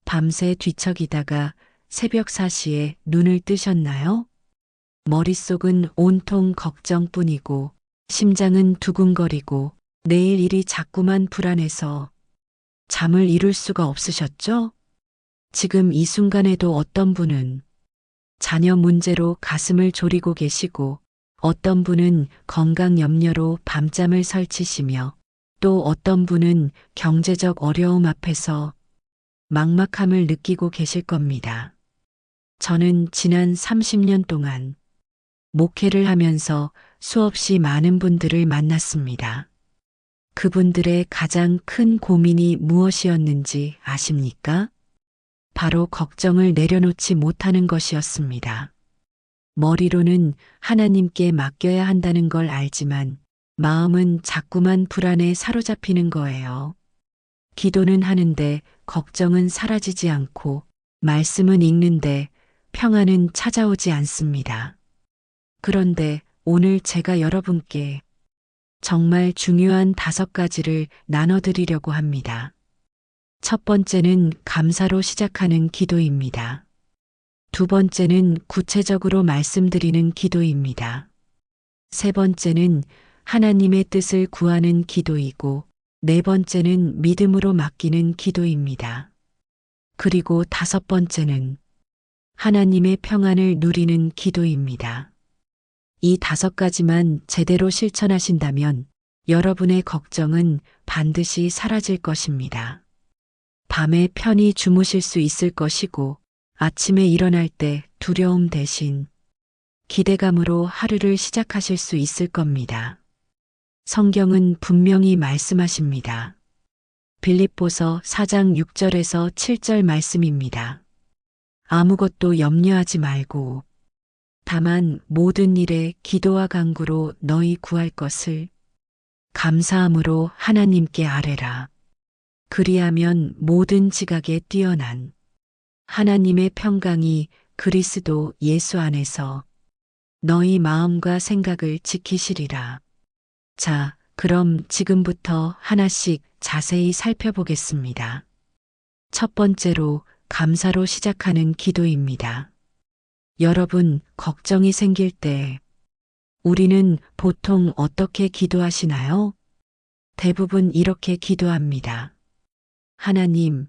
밤새 뒤척이다가 새벽 4시에 눈을 뜨셨나요? 머릿속은 온통 걱정뿐이고 심장은 두근거리고 내일 일이 자꾸만 불안해서 잠을 이룰 수가 없으셨죠? 지금 이 순간에도 어떤 분은 자녀 문제로 가슴을 졸이고 계시고 어떤 분은 건강 염려로 밤잠을 설치시며 또 어떤 분은 경제적 어려움 앞에서 막막함을 느끼고 계실 겁니다. 저는 지난 30년 동안 목회를 하면서 수없이 많은 분들을 만났습니다. 그분들의 가장 큰 고민이 무엇이었는지 아십니까? 바로 걱정을 내려놓지 못하는 것이었습니다. 머리로는 하나님께 맡겨야 한다는 걸 알지만 마음은 자꾸만 불안에 사로잡히는 거예요. 기도는 하는데 걱정은 사라지지 않고 말씀은 읽는데 평안은 찾아오지 않습니다. 그런데 오늘 제가 여러분께 정말 중요한 5가지를 나눠드리려고 합니다. 첫 번째는 감사로 시작하는 기도입니다. 두 번째는 구체적으로 말씀드리는 기도입니다. 세 번째는 하나님의 뜻을 구하는 기도이고 네 번째는 믿음으로 맡기는 기도입니다. 그리고 5번째는 하나님의 평안을 누리는 기도입니다. 이 5가지만 제대로 실천하신다면 여러분의 걱정은 반드시 사라질 것입니다. 밤에 편히 주무실 수 있을 것이고 아침에 일어날 때 두려움 대신 기대감으로 하루를 시작하실 수 있을 겁니다. 성경은 분명히 말씀하십니다. 빌립보서 4장 6절에서 7절 말씀입니다. 아무것도 염려하지 말고 다만 모든 일에 기도와 간구로 너희 구할 것을 감사함으로 하나님께 아뢰라. 그리하면 모든 지각에 뛰어난 하나님의 평강이 그리스도 예수 안에서 너희 마음과 생각을 지키시리라. 자, 그럼 지금부터 하나씩 자세히 살펴보겠습니다. 첫 번째로 감사로 시작하는 기도입니다. 여러분, 걱정이 생길 때 우리는 보통 어떻게 기도하시나요? 대부분 이렇게 기도합니다. 하나님,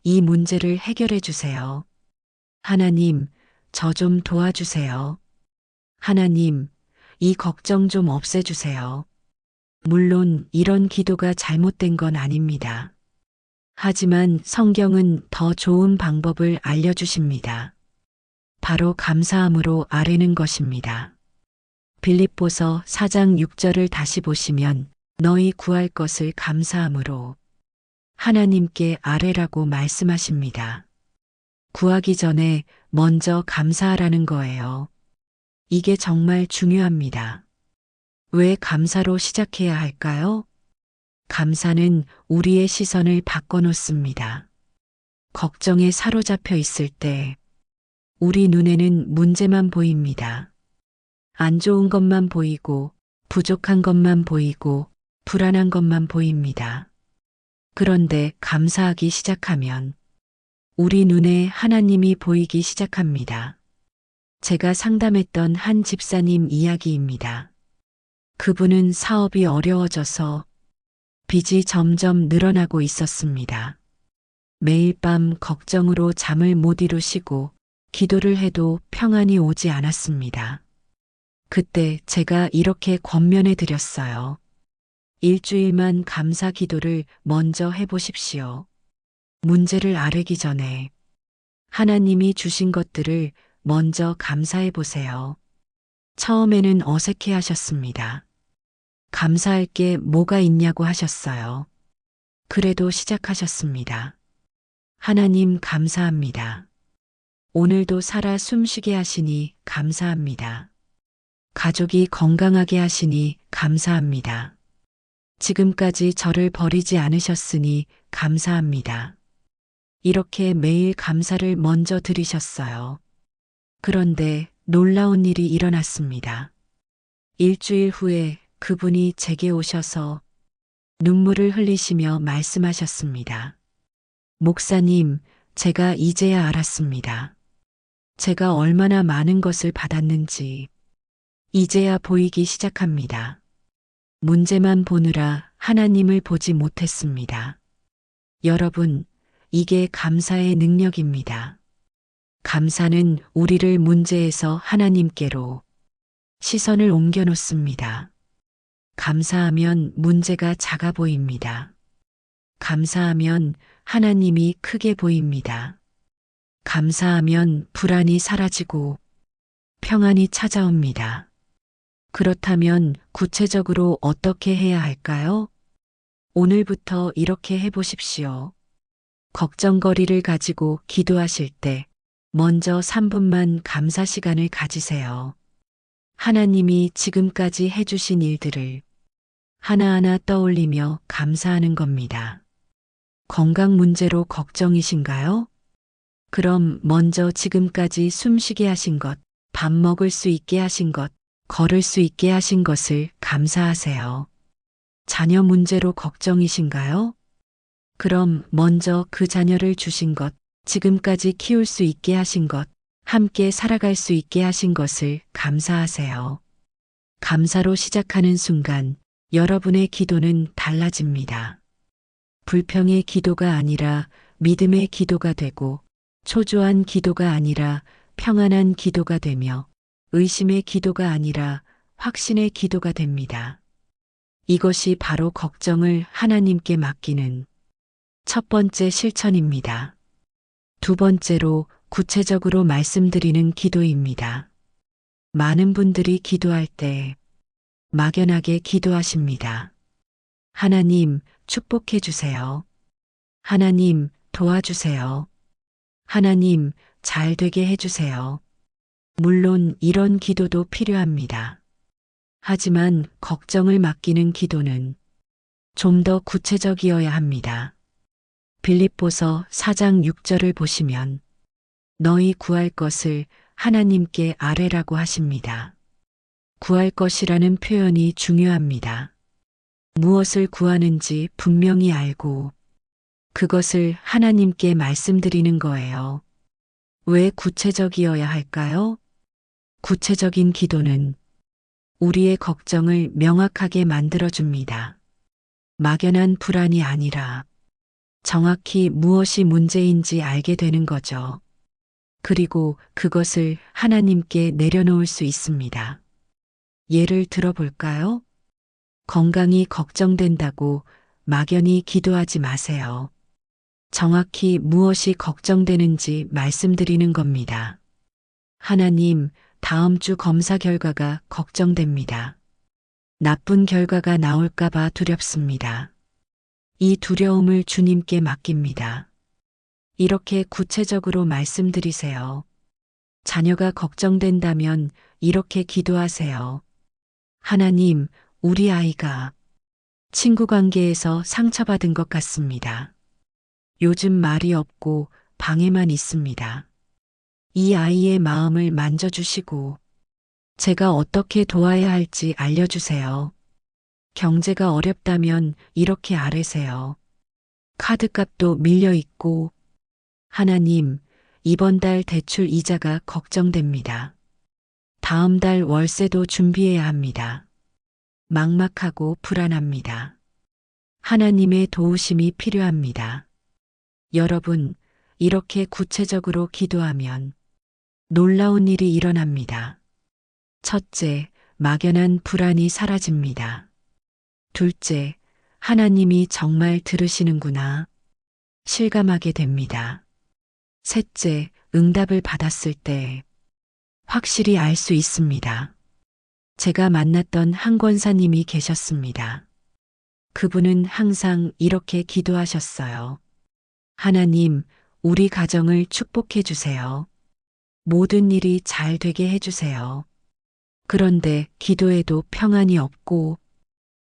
이 문제를 해결해 주세요. 하나님, 저 좀 도와주세요. 하나님, 이 걱정 좀 없애주세요. 물론 이런 기도가 잘못된 건 아닙니다. 하지만 성경은 더 좋은 방법을 알려주십니다. 바로 감사함으로 아뢰는 것입니다. 빌립보서 4장 6절을 다시 보시면 너희 구할 것을 감사함으로 하나님께 아뢰라고 말씀하십니다. 구하기 전에 먼저 감사하라는 거예요. 이게 정말 중요합니다. 왜 감사로 시작해야 할까요? 감사는 우리의 시선을 바꿔놓습니다. 걱정에 사로잡혀 있을 때 우리 눈에는 문제만 보입니다. 안 좋은 것만 보이고 부족한 것만 보이고 불안한 것만 보입니다. 그런데 감사하기 시작하면 우리 눈에 하나님이 보이기 시작합니다. 제가 상담했던 한 집사님 이야기입니다. 그분은 사업이 어려워져서 빚이 점점 늘어나고 있었습니다. 매일 밤 걱정으로 잠을 못 이루시고 기도를 해도 평안이 오지 않았습니다. 그때 제가 이렇게 권면해 드렸어요. 일주일만 감사 기도를 먼저 해보십시오. 문제를 아뢰기 전에 하나님이 주신 것들을 먼저 감사해 보세요. 처음에는 어색해 하셨습니다. 감사할 게 뭐가 있냐고 하셨어요. 그래도 시작하셨습니다. 하나님 감사합니다. 오늘도 살아 숨쉬게 하시니 감사합니다. 가족이 건강하게 하시니 감사합니다. 지금까지 저를 버리지 않으셨으니 감사합니다. 이렇게 매일 감사를 먼저 드리셨어요. 그런데 놀라운 일이 일어났습니다. 일주일 후에 그분이 제게 오셔서 눈물을 흘리시며 말씀하셨습니다. 목사님, 제가 이제야 알았습니다. 제가 얼마나 많은 것을 받았는지 이제야 보이기 시작합니다. 문제만 보느라 하나님을 보지 못했습니다. 여러분, 이게 감사의 능력입니다. 감사는 우리를 문제에서 하나님께로 시선을 옮겨 놓습니다. 감사하면 문제가 작아 보입니다. 감사하면 하나님이 크게 보입니다. 감사하면 불안이 사라지고 평안이 찾아옵니다. 그렇다면 구체적으로 어떻게 해야 할까요? 오늘부터 이렇게 해보십시오. 걱정거리를 가지고 기도하실 때 먼저 3분만 감사 시간을 가지세요. 하나님이 지금까지 해주신 일들을 하나하나 떠올리며 감사하는 겁니다. 건강 문제로 걱정이신가요? 그럼 먼저 지금까지 숨쉬게 하신 것, 밥 먹을 수 있게 하신 것, 걸을 수 있게 하신 것을 감사하세요. 자녀 문제로 걱정이신가요? 그럼 먼저 그 자녀를 주신 것, 지금까지 키울 수 있게 하신 것, 함께 살아갈 수 있게 하신 것을 감사하세요. 감사로 시작하는 순간 여러분의 기도는 달라집니다. 불평의 기도가 아니라 믿음의 기도가 되고, 초조한 기도가 아니라 평안한 기도가 되며, 의심의 기도가 아니라 확신의 기도가 됩니다. 이것이 바로 걱정을 하나님께 맡기는 첫 번째 실천입니다. 두 번째로 구체적으로 말씀드리는 기도입니다. 많은 분들이 기도할 때 막연하게 기도하십니다. 하나님, 축복해 주세요. 하나님, 도와주세요. 하나님, 잘 되게 해주세요. 물론 이런 기도도 필요합니다. 하지만 걱정을 맡기는 기도는 좀 더 구체적이어야 합니다. 빌립보서 4장 6절을 보시면 너희 구할 것을 하나님께 아뢰라고 하십니다. 구할 것이라는 표현이 중요합니다. 무엇을 구하는지 분명히 알고 그것을 하나님께 말씀드리는 거예요. 왜 구체적이어야 할까요? 구체적인 기도는 우리의 걱정을 명확하게 만들어줍니다. 막연한 불안이 아니라 정확히 무엇이 문제인지 알게 되는 거죠. 그리고 그것을 하나님께 내려놓을 수 있습니다. 예를 들어볼까요? 건강이 걱정된다고 막연히 기도하지 마세요. 정확히 무엇이 걱정되는지 말씀드리는 겁니다. 하나님, 다음 주 검사 결과가 걱정됩니다. 나쁜 결과가 나올까봐 두렵습니다. 이 두려움을 주님께 맡깁니다. 이렇게 구체적으로 말씀드리세요. 자녀가 걱정된다면 이렇게 기도하세요. 하나님, 우리 아이가 친구 관계에서 상처받은 것 같습니다. 요즘 말이 없고 방에만 있습니다. 이 아이의 마음을 만져주시고 제가 어떻게 도와야 할지 알려주세요. 경제가 어렵다면 이렇게 아뢰세요. 카드값도 밀려 있고 하나님, 이번 달 대출 이자가 걱정됩니다. 다음 달 월세도 준비해야 합니다. 막막하고 불안합니다. 하나님의 도우심이 필요합니다. 여러분, 이렇게 구체적으로 기도하면 놀라운 일이 일어납니다. 첫째, 막연한 불안이 사라집니다. 둘째, 하나님이 정말 들으시는구나 실감하게 됩니다. 셋째, 응답을 받았을 때 확실히 알 수 있습니다. 제가 만났던 한 권사님이 계셨습니다. 그분은 항상 이렇게 기도하셨어요. 하나님, 우리 가정을 축복해 주세요. 모든 일이 잘 되게 해주세요. 그런데 기도에도 평안이 없고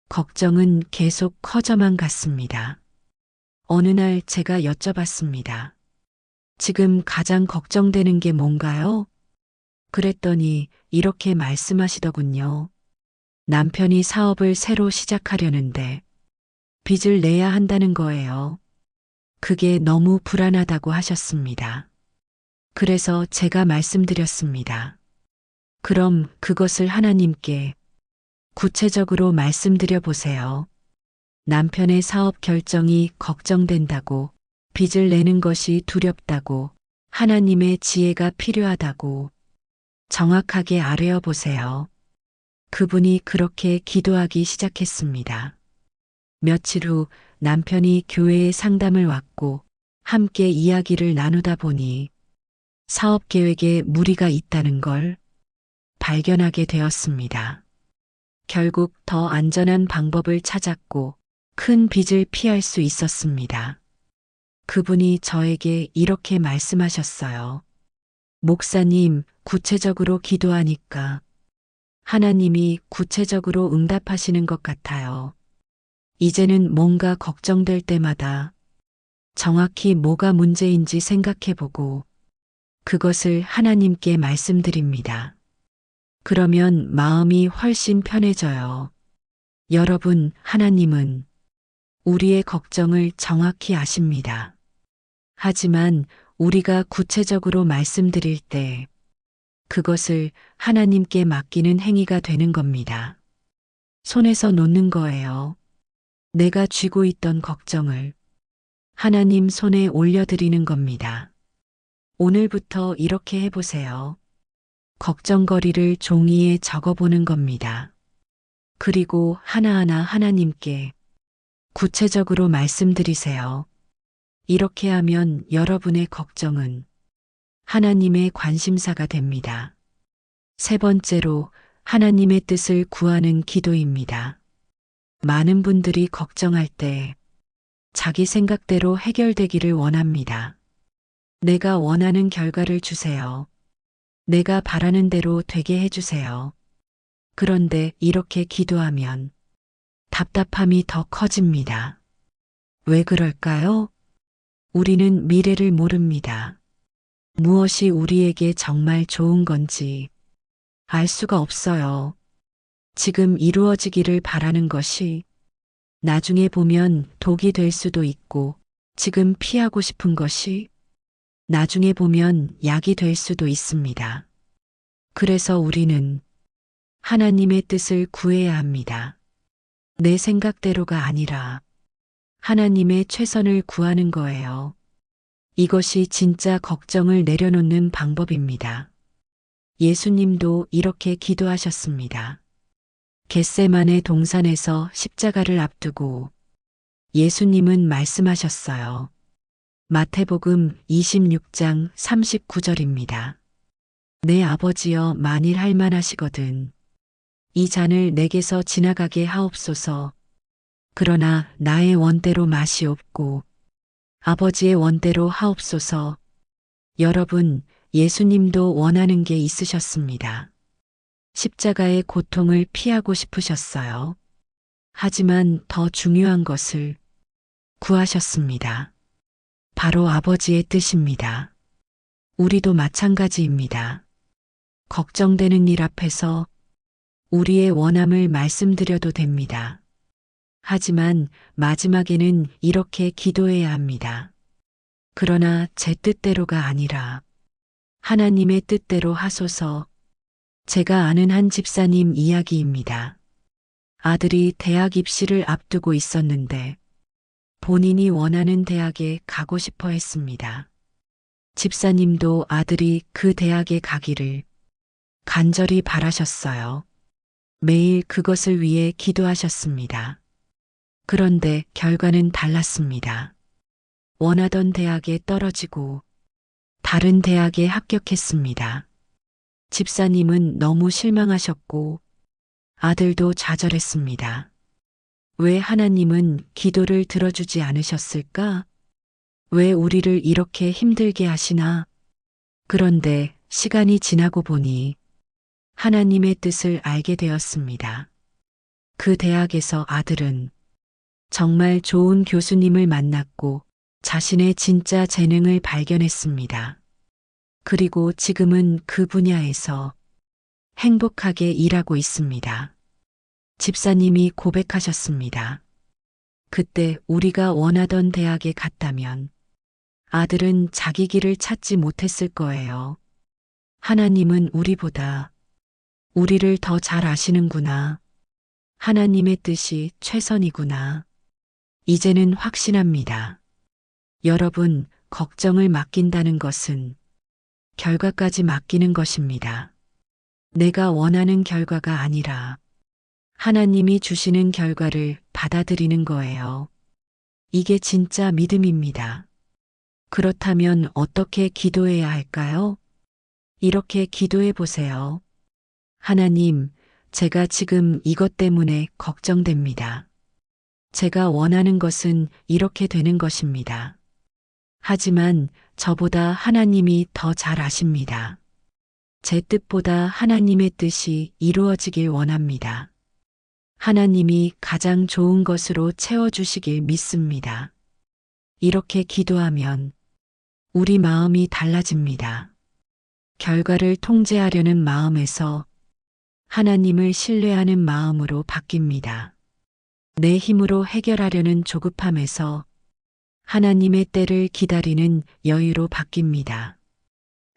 걱정은 계속 커져만 갔습니다. 어느 날 제가 여쭤봤습니다. 지금 가장 걱정되는 게 뭔가요? 그랬더니 이렇게 말씀하시더군요. 남편이 사업을 새로 시작하려는데 빚을 내야 한다는 거예요. 그게 너무 불안하다고 하셨습니다. 그래서 제가 말씀드렸습니다. 그럼 그것을 하나님께 구체적으로 말씀드려 보세요. 남편의 사업 결정이 걱정된다고, 빚을 내는 것이 두렵다고, 하나님의 지혜가 필요하다고 정확하게 아뢰어 보세요. 그분이 그렇게 기도하기 시작했습니다. 며칠 후 남편이 교회에 상담을 왔고 함께 이야기를 나누다 보니 사업 계획에 무리가 있다는 걸 발견하게 되었습니다. 결국 더 안전한 방법을 찾았고 큰 빚을 피할 수 있었습니다. 그분이 저에게 이렇게 말씀하셨어요. 목사님, 구체적으로 기도하니까 하나님이 구체적으로 응답하시는 것 같아요. 이제는 뭔가 걱정될 때마다 정확히 뭐가 문제인지 생각해보고 그것을 하나님께 말씀드립니다. 그러면 마음이 훨씬 편해져요. 여러분, 하나님은 우리의 걱정을 정확히 아십니다. 하지만 우리가 구체적으로 말씀드릴 때 그것을 하나님께 맡기는 행위가 되는 겁니다. 손에서 놓는 거예요. 내가 쥐고 있던 걱정을 하나님 손에 올려드리는 겁니다. 오늘부터 이렇게 해보세요. 걱정거리를 종이에 적어보는 겁니다. 그리고 하나하나 하나님께 구체적으로 말씀드리세요. 이렇게 하면 여러분의 걱정은 하나님의 관심사가 됩니다. 세 번째로 하나님의 뜻을 구하는 기도입니다. 많은 분들이 걱정할 때 자기 생각대로 해결되기를 원합니다. 내가 원하는 결과를 주세요. 내가 바라는 대로 되게 해주세요. 그런데 이렇게 기도하면 답답함이 더 커집니다. 왜 그럴까요? 우리는 미래를 모릅니다. 무엇이 우리에게 정말 좋은 건지 알 수가 없어요. 지금 이루어지기를 바라는 것이 나중에 보면 독이 될 수도 있고, 지금 피하고 싶은 것이 나중에 보면 약이 될 수도 있습니다. 그래서 우리는 하나님의 뜻을 구해야 합니다. 내 생각대로가 아니라 하나님의 최선을 구하는 거예요. 이것이 진짜 걱정을 내려놓는 방법입니다. 예수님도 이렇게 기도하셨습니다. 겟세마네 동산에서 십자가를 앞두고 예수님은 말씀하셨어요. 마태복음 26장 39절입니다. 내 아버지여, 만일 할만하시거든 이 잔을 내게서 지나가게 하옵소서. 그러나 나의 원대로 마시옵고 아버지의 원대로 하옵소서. 여러분, 예수님도 원하는 게 있으셨습니다. 십자가의 고통을 피하고 싶으셨어요. 하지만 더 중요한 것을 구하셨습니다. 바로 아버지의 뜻입니다. 우리도 마찬가지입니다. 걱정되는 일 앞에서 우리의 원함을 말씀드려도 됩니다. 하지만 마지막에는 이렇게 기도해야 합니다. 그러나 제 뜻대로가 아니라 하나님의 뜻대로 하소서. 제가 아는 한 집사님 이야기입니다. 아들이 대학 입시를 앞두고 있었는데 본인이 원하는 대학에 가고 싶어 했습니다. 집사님도 아들이 그 대학에 가기를 간절히 바라셨어요. 매일 그것을 위해 기도하셨습니다. 그런데 결과는 달랐습니다. 원하던 대학에 떨어지고 다른 대학에 합격했습니다. 집사님은 너무 실망하셨고 아들도 좌절했습니다. 왜 하나님은 기도를 들어주지 않으셨을까? 왜 우리를 이렇게 힘들게 하시나? 그런데 시간이 지나고 보니 하나님의 뜻을 알게 되었습니다. 그 대학에서 아들은 정말 좋은 교수님을 만났고 자신의 진짜 재능을 발견했습니다. 그리고 지금은 그 분야에서 행복하게 일하고 있습니다. 집사님이 고백하셨습니다. 그때 우리가 원하던 대학에 갔다면 아들은 자기 길을 찾지 못했을 거예요. 하나님은 우리를 더 잘 아시는구나. 하나님의 뜻이 최선이구나. 이제는 확신합니다. 여러분, 걱정을 맡긴다는 것은 결과까지 맡기는 것입니다. 내가 원하는 결과가 아니라 하나님이 주시는 결과를 받아들이는 거예요. 이게 진짜 믿음입니다. 그렇다면 어떻게 기도해야 할까요? 이렇게 기도해 보세요. 하나님, 제가 지금 이것 때문에 걱정됩니다. 제가 원하는 것은 이렇게 되는 것입니다. 하지만 저보다 하나님이 더 잘 아십니다. 제 뜻보다 하나님의 뜻이 이루어지길 원합니다. 하나님이 가장 좋은 것으로 채워주시길 믿습니다. 이렇게 기도하면 우리 마음이 달라집니다. 결과를 통제하려는 마음에서 하나님을 신뢰하는 마음으로 바뀝니다. 내 힘으로 해결하려는 조급함에서 하나님의 때를 기다리는 여유로 바뀝니다.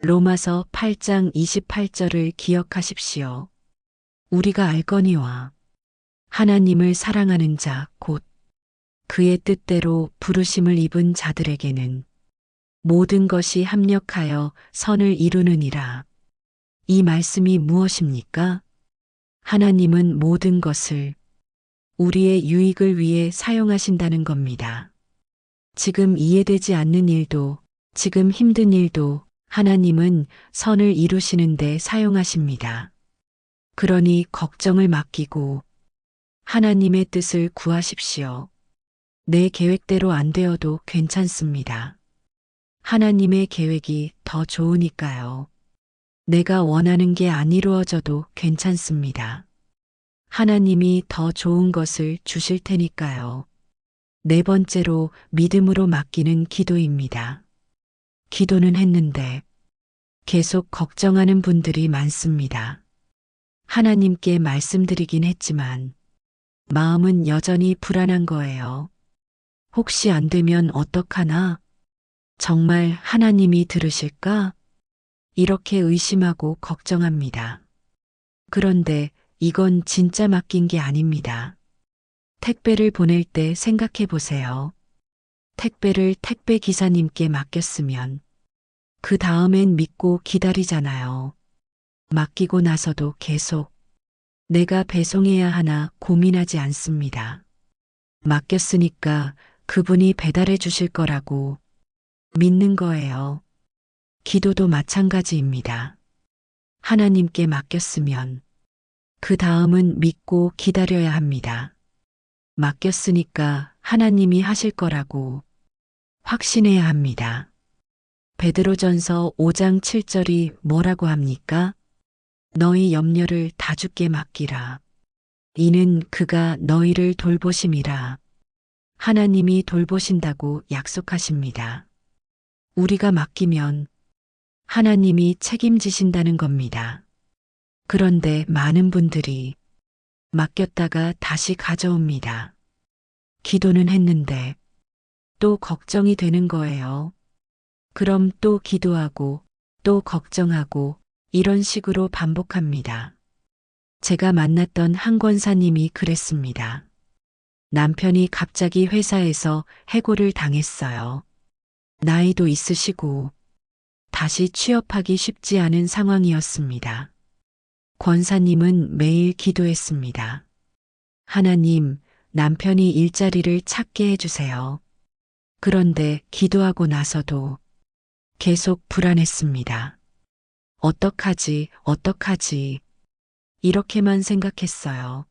로마서 8장 28절을 기억하십시오. 우리가 알거니와 하나님을 사랑하는 자, 곧 그의 뜻대로 부르심을 입은 자들에게는 모든 것이 합력하여 선을 이루느니라. 이 말씀이 무엇입니까? 하나님은 모든 것을 우리의 유익을 위해 사용하신다는 겁니다. 지금 이해되지 않는 일도, 지금 힘든 일도 하나님은 선을 이루시는데 사용하십니다. 그러니 걱정을 맡기고 하나님의 뜻을 구하십시오. 내 계획대로 안 되어도 괜찮습니다. 하나님의 계획이 더 좋으니까요. 내가 원하는 게 안 이루어져도 괜찮습니다. 하나님이 더 좋은 것을 주실 테니까요. 네 번째로 믿음으로 맡기는 기도입니다. 기도는 했는데 계속 걱정하는 분들이 많습니다. 하나님께 말씀드리긴 했지만 마음은 여전히 불안한 거예요. 혹시 안 되면 어떡하나? 정말 하나님이 들으실까? 이렇게 의심하고 걱정합니다. 그런데 이건 진짜 맡긴 게 아닙니다. 택배를 보낼 때 생각해 보세요. 택배를 택배 기사님께 맡겼으면 그 다음엔 믿고 기다리잖아요. 맡기고 나서도 계속 내가 배송해야 하나 고민하지 않습니다. 맡겼으니까 그분이 배달해 주실 거라고 믿는 거예요. 기도도 마찬가지입니다. 하나님께 맡겼으면 그 다음은 믿고 기다려야 합니다. 맡겼으니까 하나님이 하실 거라고 확신해야 합니다. 베드로전서 5장 7절이 뭐라고 합니까? 너희 염려를 다 주께 맡기라. 이는 그가 너희를 돌보심이라. 하나님이 돌보신다고 약속하십니다. 우리가 맡기면 하나님이 책임지신다는 겁니다. 그런데 많은 분들이 맡겼다가 다시 가져옵니다. 기도는 했는데 또 걱정이 되는 거예요. 그럼 또 기도하고 또 걱정하고 이런 식으로 반복합니다. 제가 만났던 한 권사님이 그랬습니다. 남편이 갑자기 회사에서 해고를 당했어요. 나이도 있으시고 다시 취업하기 쉽지 않은 상황이었습니다. 권사님은 매일 기도했습니다. 하나님, 남편이 일자리를 찾게 해주세요. 그런데 기도하고 나서도 계속 불안했습니다. 어떡하지? 이렇게만 생각했어요.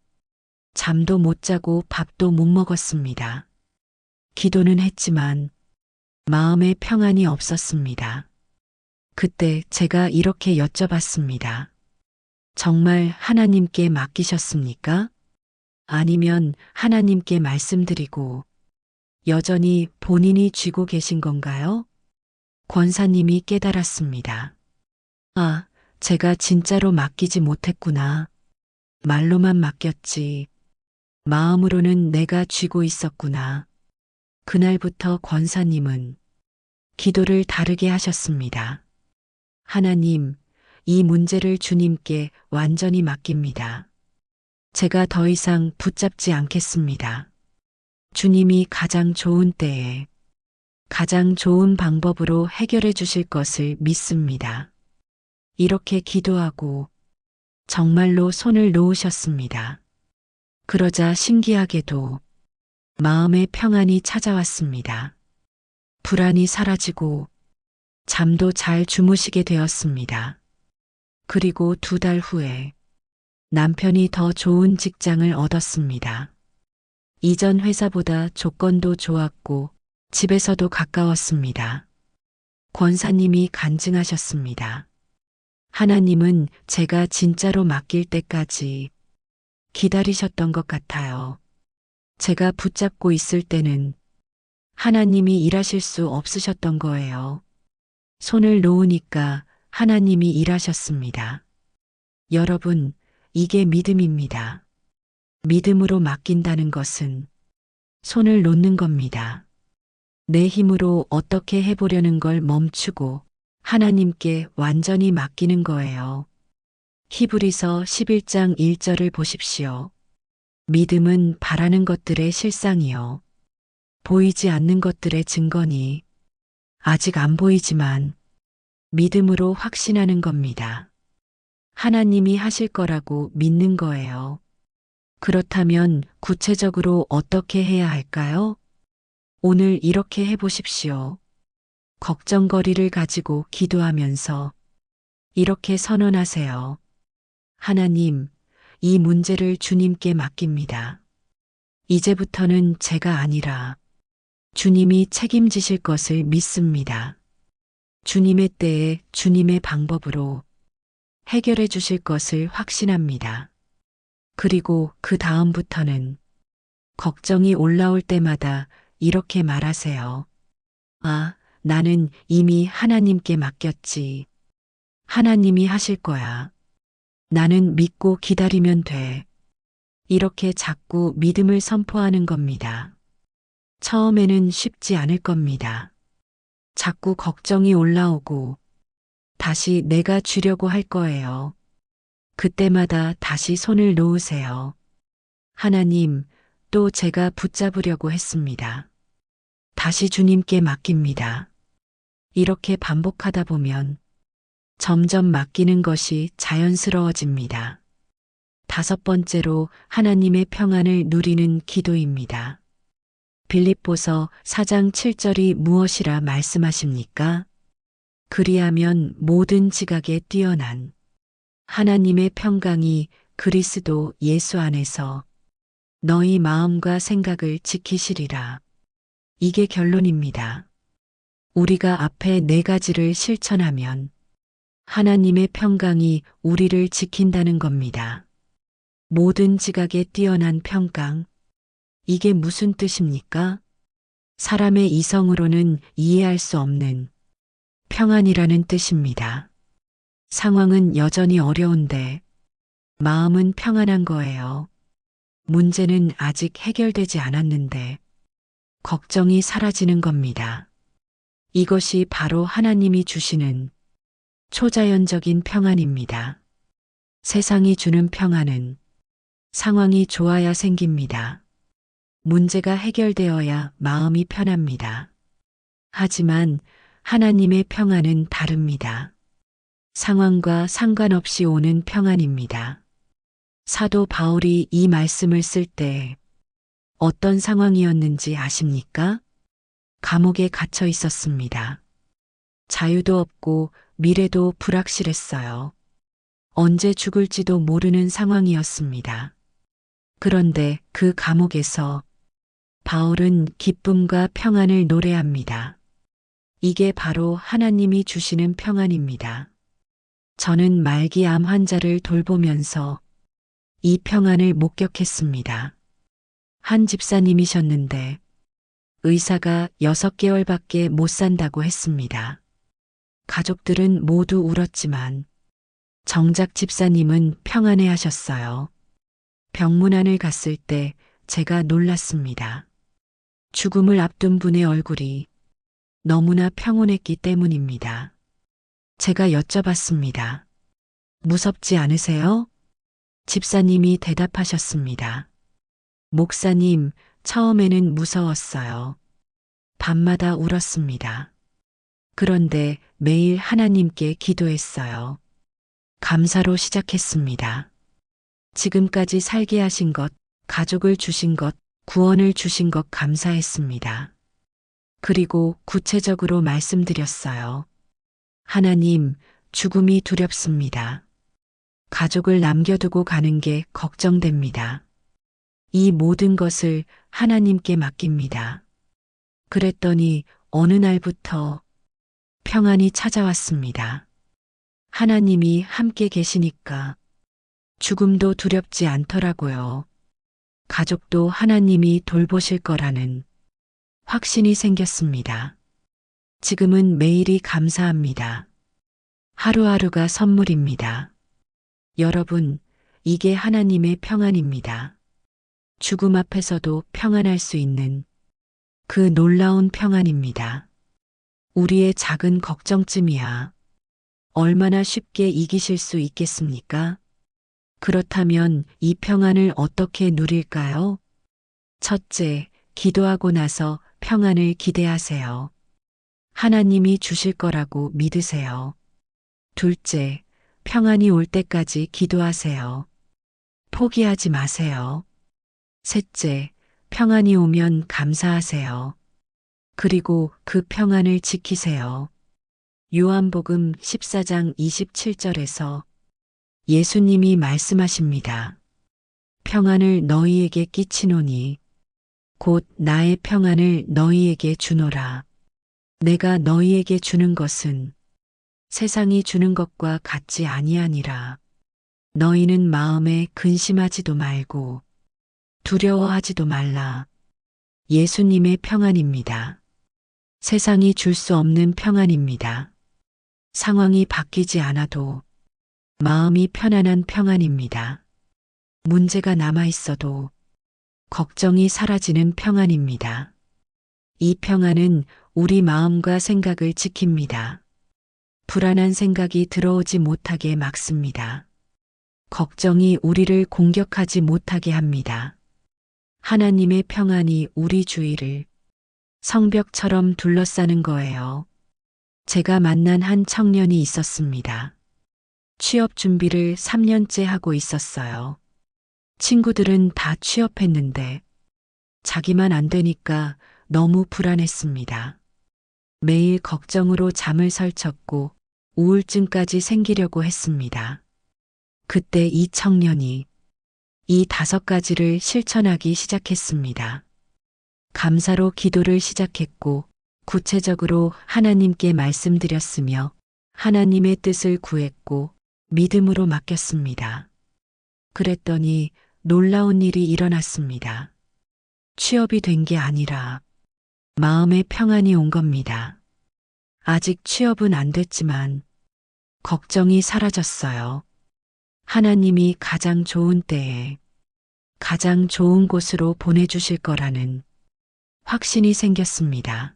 잠도 못 자고 밥도 못 먹었습니다. 기도는 했지만 마음에 평안이 없었습니다. 그때 제가 이렇게 여쭤봤습니다. 정말 하나님께 맡기셨습니까? 아니면 하나님께 말씀드리고 여전히 본인이 쥐고 계신 건가요? 권사님이 깨달았습니다. 아, 제가 진짜로 맡기지 못했구나. 말로만 맡겼지. 마음으로는 내가 쥐고 있었구나. 그날부터 권사님은 기도를 다르게 하셨습니다. 하나님, 이 문제를 주님께 완전히 맡깁니다. 제가 더 이상 붙잡지 않겠습니다. 주님이 가장 좋은 때에 가장 좋은 방법으로 해결해 주실 것을 믿습니다. 이렇게 기도하고 정말로 손을 놓으셨습니다. 그러자 신기하게도 마음의 평안이 찾아왔습니다. 불안이 사라지고 잠도 잘 주무시게 되었습니다. 그리고 2달 후에 남편이 더 좋은 직장을 얻었습니다. 이전 회사보다 조건도 좋았고 집에서도 가까웠습니다. 권사님이 간증하셨습니다. 하나님은 제가 진짜로 맡길 때까지 기다리셨던 것 같아요. 제가 붙잡고 있을 때는 하나님이 일하실 수 없으셨던 거예요. 손을 놓으니까 하나님이 일하셨습니다. 여러분, 이게 믿음입니다. 믿음으로 맡긴다는 것은 손을 놓는 겁니다. 내 힘으로 어떻게 해보려는 걸 멈추고 하나님께 완전히 맡기는 거예요. 히브리서 11장 1절을 보십시오. 믿음은 바라는 것들의 실상이요. 보이지 않는 것들의 증거니 아직 안 보이지만 믿음으로 확신하는 겁니다. 하나님이 하실 거라고 믿는 거예요. 그렇다면 구체적으로 어떻게 해야 할까요? 오늘 이렇게 해보십시오. 걱정거리를 가지고 기도하면서 이렇게 선언하세요. 하나님, 이 문제를 주님께 맡깁니다. 이제부터는 제가 아니라 주님이 책임지실 것을 믿습니다. 주님의 때에 주님의 방법으로 해결해 주실 것을 확신합니다. 그리고 그 다음부터는 걱정이 올라올 때마다 이렇게 말하세요. 아, 나는 이미 하나님께 맡겼지. 하나님이 하실 거야. 나는 믿고 기다리면 돼. 이렇게 자꾸 믿음을 선포하는 겁니다. 처음에는 쉽지 않을 겁니다. 자꾸 걱정이 올라오고 다시 내가 주려고 할 거예요. 그때마다 다시 손을 놓으세요. 하나님, 또 제가 붙잡으려고 했습니다. 다시 주님께 맡깁니다. 이렇게 반복하다 보면 점점 맡기는 것이 자연스러워집니다. 5번째로 하나님의 평안을 누리는 기도입니다. 빌립보서 4장 7절이 무엇이라 말씀하십니까? 그리하면 모든 지각에 뛰어난 하나님의 평강이 그리스도 예수 안에서 너희 마음과 생각을 지키시리라. 이게 결론입니다. 우리가 앞에 4가지를 실천하면 하나님의 평강이 우리를 지킨다는 겁니다. 모든 지각에 뛰어난 평강. 이게 무슨 뜻입니까? 사람의 이성으로는 이해할 수 없는 평안이라는 뜻입니다. 상황은 여전히 어려운데 마음은 평안한 거예요. 문제는 아직 해결되지 않았는데 걱정이 사라지는 겁니다. 이것이 바로 하나님이 주시는 초자연적인 평안입니다. 세상이 주는 평안은 상황이 좋아야 생깁니다. 문제가 해결되어야 마음이 편합니다. 하지만 하나님의 평안은 다릅니다. 상황과 상관없이 오는 평안입니다. 사도 바울이 이 말씀을 쓸 때 어떤 상황이었는지 아십니까? 감옥에 갇혀 있었습니다. 자유도 없고 미래도 불확실했어요. 언제 죽을지도 모르는 상황이었습니다. 그런데 그 감옥에서 바울은 기쁨과 평안을 노래합니다. 이게 바로 하나님이 주시는 평안입니다. 저는 말기 암 환자를 돌보면서 이 평안을 목격했습니다. 한 집사님이셨는데 의사가 6개월밖에 못 산다고 했습니다. 가족들은 모두 울었지만 정작 집사님은 평안해 하셨어요. 병문안을 갔을 때 제가 놀랐습니다. 죽음을 앞둔 분의 얼굴이 너무나 평온했기 때문입니다. 제가 여쭤봤습니다. 무섭지 않으세요? 집사님이 대답하셨습니다. 목사님, 처음에는 무서웠어요. 밤마다 울었습니다. 그런데 매일 하나님께 기도했어요. 감사로 시작했습니다. 지금까지 살게 하신 것, 가족을 주신 것, 구원을 주신 것 감사했습니다. 그리고 구체적으로 말씀드렸어요. 하나님, 죽음이 두렵습니다. 가족을 남겨두고 가는 게 걱정됩니다. 이 모든 것을 하나님께 맡깁니다. 그랬더니 어느 날부터 평안이 찾아왔습니다. 하나님이 함께 계시니까 죽음도 두렵지 않더라고요. 가족도 하나님이 돌보실 거라는 확신이 생겼습니다. 지금은 매일이 감사합니다. 하루하루가 선물입니다. 여러분, 이게 하나님의 평안입니다. 죽음 앞에서도 평안할 수 있는 그 놀라운 평안입니다. 우리의 작은 걱정쯤이야 얼마나 쉽게 이기실 수 있겠습니까? 그렇다면 이 평안을 어떻게 누릴까요? 첫째, 기도하고 나서 평안을 기대하세요. 하나님이 주실 거라고 믿으세요. 둘째, 평안이 올 때까지 기도하세요. 포기하지 마세요. 셋째, 평안이 오면 감사하세요. 그리고 그 평안을 지키세요. 요한복음 14장 27절에서 예수님이 말씀하십니다. 평안을 너희에게 끼치노니 곧 나의 평안을 너희에게 주노라. 내가 너희에게 주는 것은 세상이 주는 것과 같지 아니하니라. 너희는 마음에 근심하지도 말고 두려워하지도 말라. 예수님의 평안입니다. 세상이 줄 수 없는 평안입니다. 상황이 바뀌지 않아도 마음이 편안한 평안입니다. 문제가 남아 있어도 걱정이 사라지는 평안입니다. 이 평안은 우리 마음과 생각을 지킵니다. 불안한 생각이 들어오지 못하게 막습니다. 걱정이 우리를 공격하지 못하게 합니다. 하나님의 평안이 우리 주위를 성벽처럼 둘러싸는 거예요. 제가 만난 한 청년이 있었습니다. 취업 준비를 3년째 하고 있었어요. 친구들은 다 취업했는데 자기만 안 되니까 너무 불안했습니다. 매일 걱정으로 잠을 설쳤고 우울증까지 생기려고 했습니다. 그때 이 청년이 이 5가지를 실천하기 시작했습니다. 감사로 기도를 시작했고 구체적으로 하나님께 말씀드렸으며 하나님의 뜻을 구했고 믿음으로 맡겼습니다. 그랬더니 놀라운 일이 일어났습니다. 취업이 된 게 아니라 마음의 평안이 온 겁니다. 아직 취업은 안 됐지만 걱정이 사라졌어요. 하나님이 가장 좋은 때에 가장 좋은 곳으로 보내주실 거라는 확신이 생겼습니다.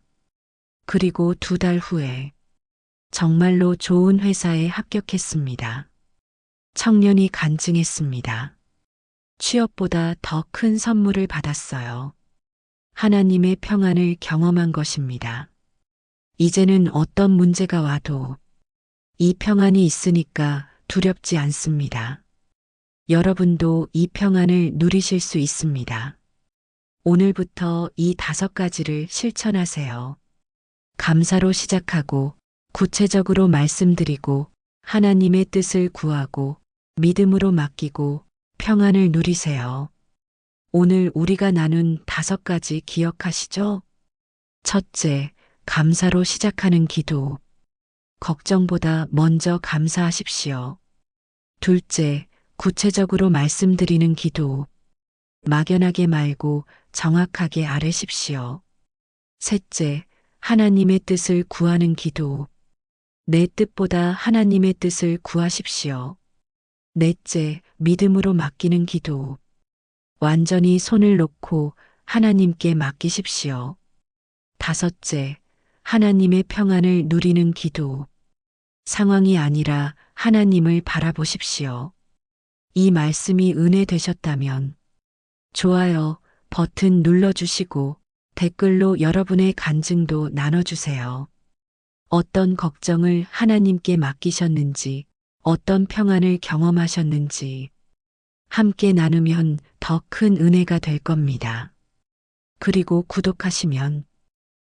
그리고 2달 후에 정말로 좋은 회사에 합격했습니다. 청년이 간증했습니다. 취업보다 더 큰 선물을 받았어요. 하나님의 평안을 경험한 것입니다. 이제는 어떤 문제가 와도 이 평안이 있으니까 두렵지 않습니다. 여러분도 이 평안을 누리실 수 있습니다. 오늘부터 이 5가지를 실천하세요. 감사로 시작하고 구체적으로 말씀드리고 하나님의 뜻을 구하고 믿음으로 맡기고 평안을 누리세요. 오늘 우리가 나눈 5가지 기억하시죠? 첫째, 감사로 시작하는 기도. 걱정보다 먼저 감사하십시오. 둘째, 구체적으로 말씀드리는 기도. 막연하게 말고 정확하게 아뢰십시오. 셋째, 하나님의 뜻을 구하는 기도. 내 뜻보다 하나님의 뜻을 구하십시오. 넷째, 믿음으로 맡기는 기도. 완전히 손을 놓고 하나님께 맡기십시오. 다섯째, 하나님의 평안을 누리는 기도. 상황이 아니라 하나님을 바라보십시오. 이 말씀이 은혜 되셨다면 좋아요 버튼 눌러주시고 댓글로 여러분의 간증도 나눠주세요. 어떤 걱정을 하나님께 맡기셨는지, 어떤 평안을 경험하셨는지 함께 나누면 더 큰 은혜가 될 겁니다. 그리고 구독하시면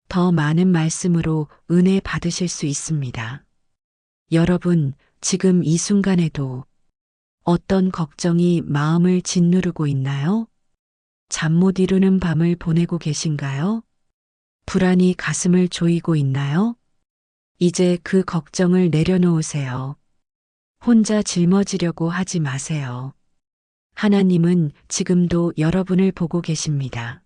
더 많은 말씀으로 은혜 받으실 수 있습니다. 여러분, 지금 이 순간에도 어떤 걱정이 마음을 짓누르고 있나요? 잠 못 이루는 밤을 보내고 계신가요? 불안이 가슴을 조이고 있나요? 이제 그 걱정을 내려놓으세요. 혼자 짊어지려고 하지 마세요. 하나님은 지금도 여러분을 보고 계십니다.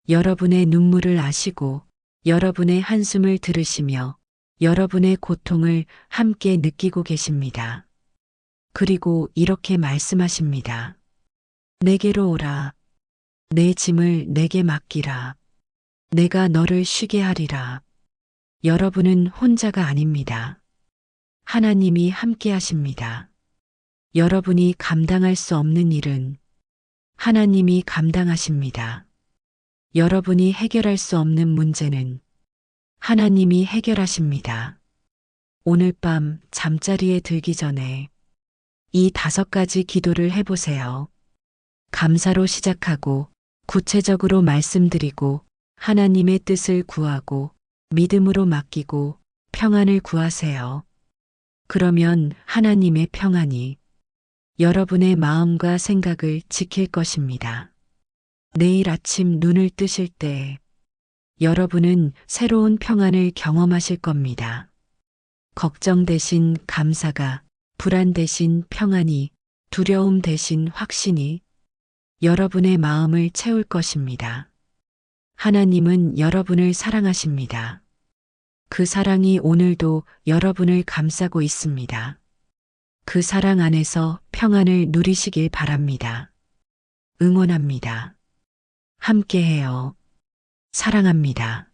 여러분의 눈물을 아시고 여러분의 한숨을 들으시며 여러분의 고통을 함께 느끼고 계십니다. 그리고 이렇게 말씀하십니다. 내게로 오라. 내 짐을 내게 맡기라. 내가 너를 쉬게 하리라. 여러분은 혼자가 아닙니다. 하나님이 함께 하십니다. 여러분이 감당할 수 없는 일은 하나님이 감당하십니다. 여러분이 해결할 수 없는 문제는 하나님이 해결하십니다. 오늘 밤 잠자리에 들기 전에 이 5가지 기도를 해보세요. 감사로 시작하고 구체적으로 말씀드리고 하나님의 뜻을 구하고 믿음으로 맡기고 평안을 구하세요. 그러면 하나님의 평안이 여러분의 마음과 생각을 지킬 것입니다. 내일 아침 눈을 뜨실 때 여러분은 새로운 평안을 경험하실 겁니다. 걱정 대신 감사가, 불안 대신 평안이, 두려움 대신 확신이 여러분의 마음을 채울 것입니다. 하나님은 여러분을 사랑하십니다. 그 사랑이 오늘도 여러분을 감싸고 있습니다. 그 사랑 안에서 평안을 누리시길 바랍니다. 응원합니다. 함께해요. 사랑합니다.